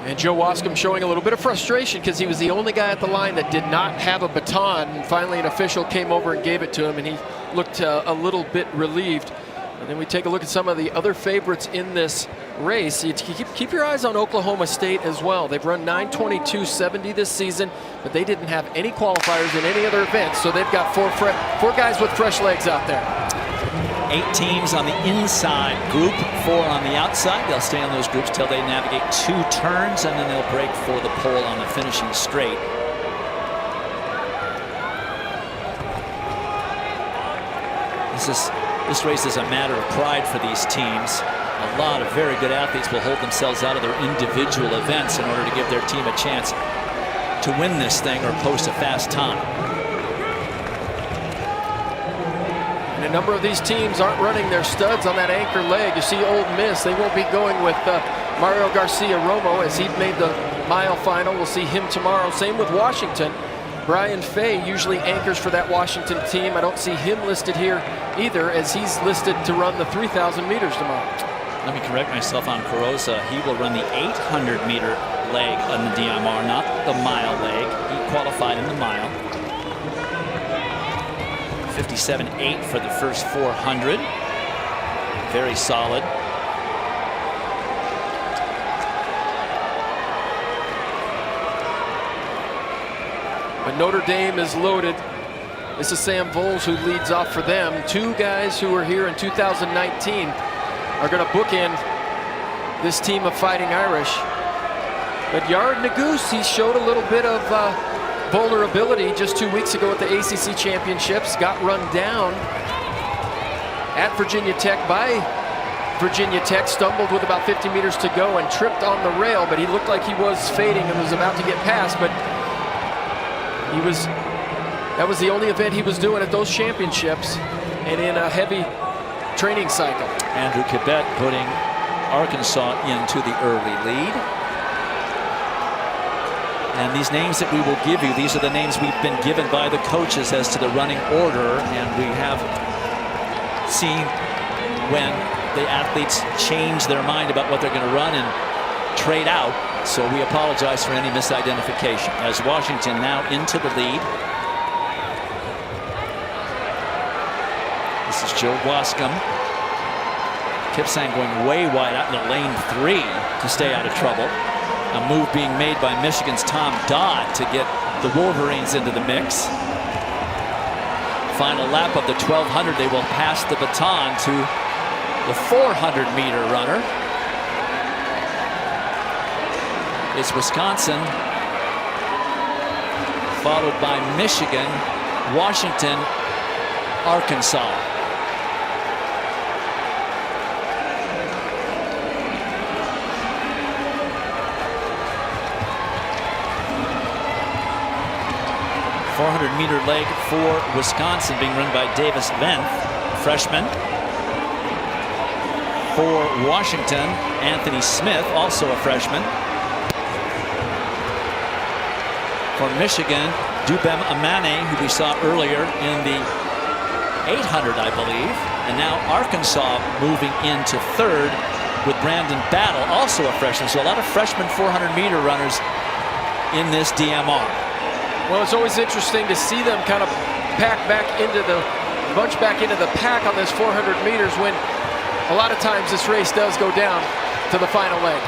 And Joe Wascom showing a little bit of frustration because he was the only guy at the line that did not have a baton. And finally, an official came over and gave it to him, and he looked a little bit relieved. And then we take a look at some of the other favorites in this race. You keep your eyes on Oklahoma State as well. They've run 9:22.70 this season, but they didn't have any qualifiers in any other events, so they've got four guys with fresh legs out there. 8 teams on the inside group, 4 on the outside. They'll stay on those groups till they navigate 2 turns, and then they'll break for the pole on the finishing straight. This race is a matter of pride for these teams. A lot of very good athletes will hold themselves out of their individual events in order to give their team a chance to win this thing or post a fast time. And a number of these teams aren't running their studs on that anchor leg. You see Ole Miss, they won't be going with Mario Garcia-Romo as he made the mile final. We'll see him tomorrow. Same with Washington. Brian Fay usually anchors for that Washington team. I don't see him listed here either, as he's listed to run the 3,000 meters tomorrow. Let me correct myself on Carosa. He will run the 800-meter leg on the DMR, not the mile leg. He qualified in the mile. 57.8 for the first 400. Very solid. But Notre Dame is loaded. This is Sam Voles who leads off for them. 2 guys who were here in 2019 are going to bookend this team of Fighting Irish. But Yared Nuguse, he showed a little bit of vulnerability just 2 weeks ago at the ACC Championships. Got run down at Virginia Tech by Virginia Tech. Stumbled with about 50 meters to go and tripped on the rail, but he looked like he was fading and was about to get past. But that was the only event he was doing at those championships and in a heavy training cycle. Andrew Kibet putting Arkansas into the early lead. And these names that we will give you, these are the names we've been given by the coaches as to the running order, and we have seen when the athletes change their mind about what they're going to run and trade out. So we apologize for any misidentification. As Washington now into the lead. This is Joe Wascom. Kipsang going way wide out into lane 3 to stay out of trouble. A move being made by Michigan's Tom Dodd to get the Wolverines into the mix. Final lap of the 1200. They will pass the baton to the 400-meter runner. It's Wisconsin, followed by Michigan, Washington, Arkansas. .400-meter leg for Wisconsin being run by Davis Venth, freshman. For Washington, Anthony Smith, also a freshman. For Michigan, Dubem Amane, who we saw earlier in the 800, I believe. And now Arkansas moving into 3rd with Brandon Battle, also a freshman. So a lot of freshman 400-meter runners in this DMR. Well, it's always interesting to see them kind of bunch back into the pack on this 400 meters when a lot of times this race does go down to the final leg.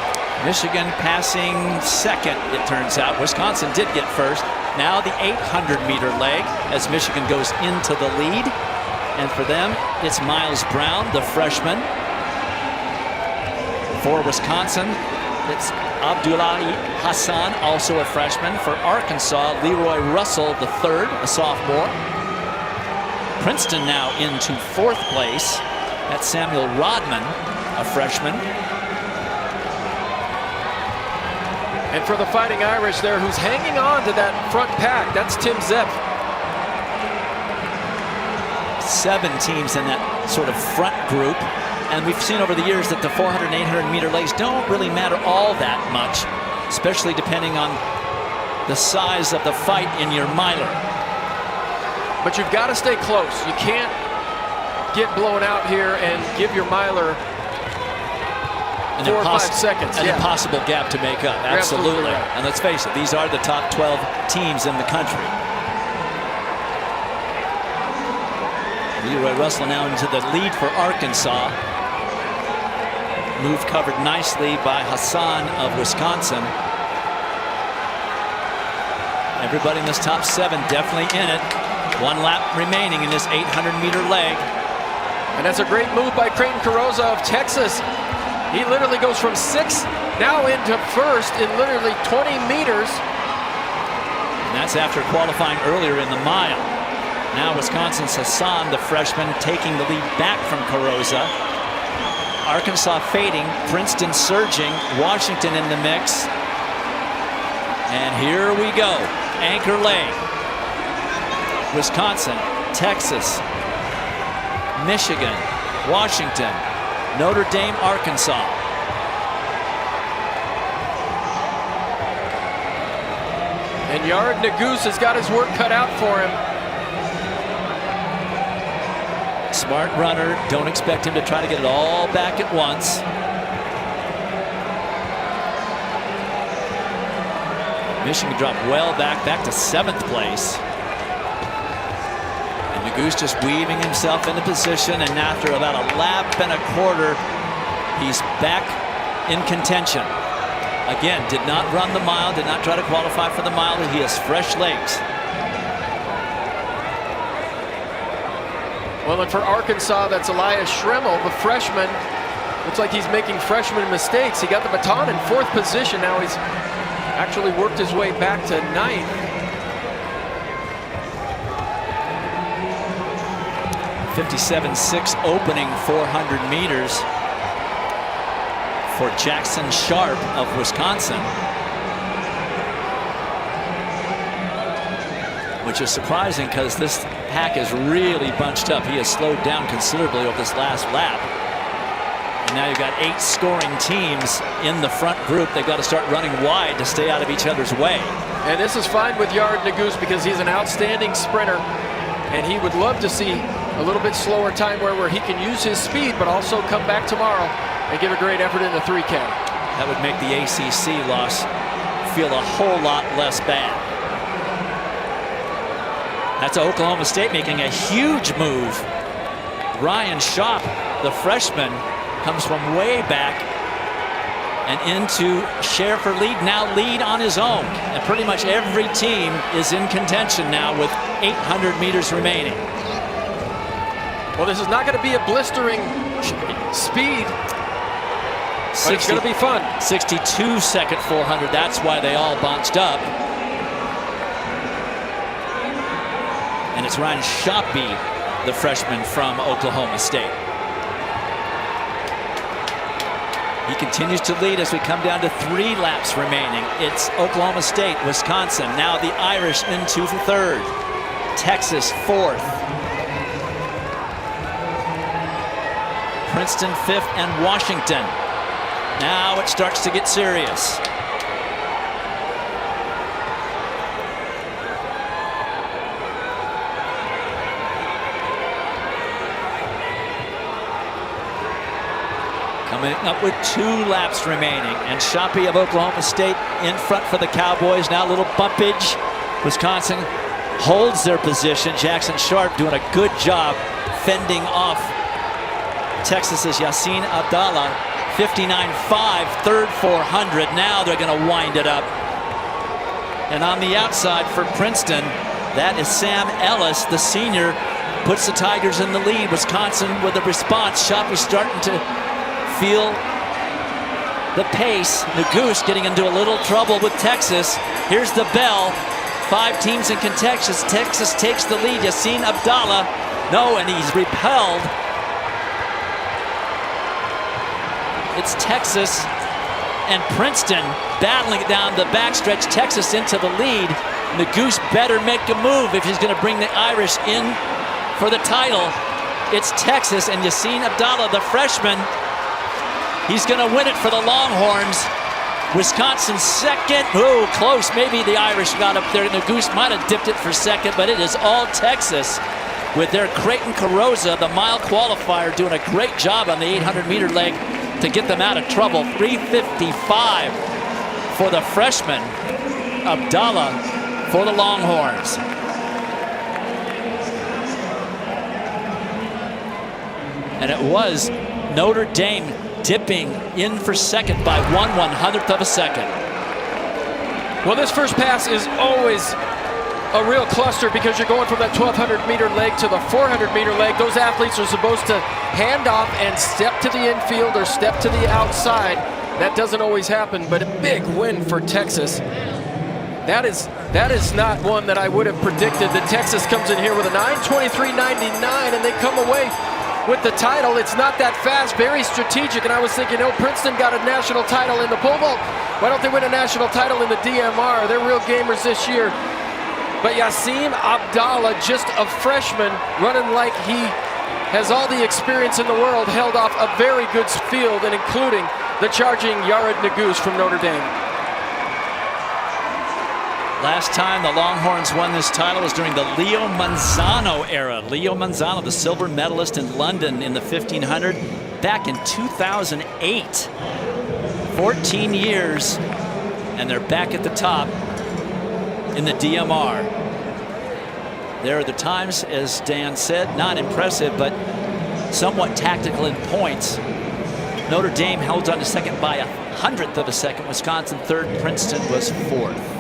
Michigan passing 2nd, it turns out. Wisconsin did get 1st. Now the 800-meter leg as Michigan goes into the lead. And for them, it's Miles Brown, the freshman. For Wisconsin, it's Abdullahi Hassan, also a freshman. For Arkansas, Leroy Russell, the 3rd, a sophomore. Princeton now into 4th place. That's Samuel Rodman, a freshman. And for the Fighting Irish there, who's hanging on to that front pack, that's Tim Zepp. 7 teams in that sort of front group. And we've seen over the years that the 400 and 800 meter legs don't really matter all that much, especially depending on the size of the fight in your miler. But you've got to stay close. You can't get blown out here and give your miler 4 or 5 seconds. An impossible gap to make up. Absolutely. Right. And let's face it, these are the top 12 teams in the country. Leroy Russell now into the lead for Arkansas. Move covered nicely by Hassan of Wisconsin. Everybody in this top 7 definitely in it. 1 lap remaining in this 800-meter leg. And that's a great move by Creighton Carrozza of Texas. He literally goes from 6th now into 1st in literally 20 meters. And that's after qualifying earlier in the mile. Now Wisconsin's Hassan, the freshman, taking the lead back from Carrozza. Arkansas fading, Princeton surging, Washington in the mix. And here we go. Anchor leg. Wisconsin, Texas, Michigan, Washington, Notre Dame, Arkansas. And Yared Nuguse has got his work cut out for him. Smart runner. Don't expect him to try to get it all back at once. Michigan dropped well back to 7th place. And Nuguse just weaving himself into position, and after about a lap and a quarter, he's back in contention. Again, did not run the mile, did not try to qualify for the mile. He has fresh legs. Well, and for Arkansas, that's Elias Schrimmel, the freshman. Looks like he's making freshman mistakes. He got the baton in 4th position. Now he's actually worked his way back to 9th. 57.6 opening 400 meters for Jackson Sharp of Wisconsin, which is surprising because this pack is really bunched up. He has slowed down considerably over this last lap. And now you've got 8 scoring teams in the front group. They've got to start running wide to stay out of each other's way. And this is fine with Yared Nuguse because he's an outstanding sprinter. And he would love to see a little bit slower time where he can use his speed, but also come back tomorrow and give a great effort in the 3K. That would make the ACC loss feel a whole lot less bad. That's Oklahoma State making a huge move. Ryan Schaap, the freshman, comes from way back and into share for lead, now lead on his own. And pretty much every team is in contention now with 800 meters remaining. Well, this is not going to be a blistering speed, but it's going to be fun. 62-second 400, that's why they all bunched up. And it's Ryan Schaap, the freshman from Oklahoma State. He continues to lead as we come down to 3 laps remaining. It's Oklahoma State, Wisconsin, now the Irish into 3rd. Texas 4th. Princeton 5th, and Washington. Now it starts to get serious. Coming up with 2 laps remaining, and Schaap of Oklahoma State in front for the Cowboys. Now a little bumpage. Wisconsin holds their position. Jackson Sharp doing a good job fending off Texas's Yassin Abdallah. 59.5, 3rd 400. Now they're going to wind it up. And on the outside for Princeton, that is Sam Ellis, the senior, puts the Tigers in the lead. Wisconsin with a response. Schaap is starting to feel the pace. Nuguse getting into a little trouble with Texas. Here's the bell. 5 teams in contention. Texas takes the lead. Yassin Abdallah, no, and he's repelled. It's Texas and Princeton battling it down the backstretch. Texas into the lead. Nuguse better make a move if he's going to bring the Irish in for the title. It's Texas and Yassin Abdallah, the freshman. He's going to win it for the Longhorns. Wisconsin 2nd. Oh, close. Maybe the Irish got up there. Nuguse might have dipped it for 2nd, but it is all Texas with their Creighton Carrozza, the mile qualifier, doing a great job on the 800-meter leg. to get them out of trouble. 3:55 for the freshman, Abdallah, for the Longhorns. And it was Notre Dame dipping in for second by 1/100th of a second. Well, this first pass is always a real cluster because you're going from that 1,200-meter leg to the 400-meter leg. Those athletes are supposed to hand off and step to the infield or step to the outside. That doesn't always happen, but a big win for Texas. That is not one that I would have predicted, that Texas comes in here with a 9:23.99 and they come away with the title. It's not that fast, very strategic, and I was thinking, oh, Princeton got a national title in the pole vault. Why don't they win a national title in the DMR? They're real gamers this year. But Yassim Abdallah, just a freshman, running like he has all the experience in the world, held off a very good field, and including the charging Yared Nuguse from Notre Dame. Last time the Longhorns won this title was during the Leo Manzano era. Leo Manzano, the silver medalist in London in the 1500, back in 2008. 14 years, and they're back at the top in the DMR. There are the times, as Dan said, not impressive, but somewhat tactical in points. Notre Dame held on to second by 1/100th of a second. Wisconsin third, Princeton was fourth.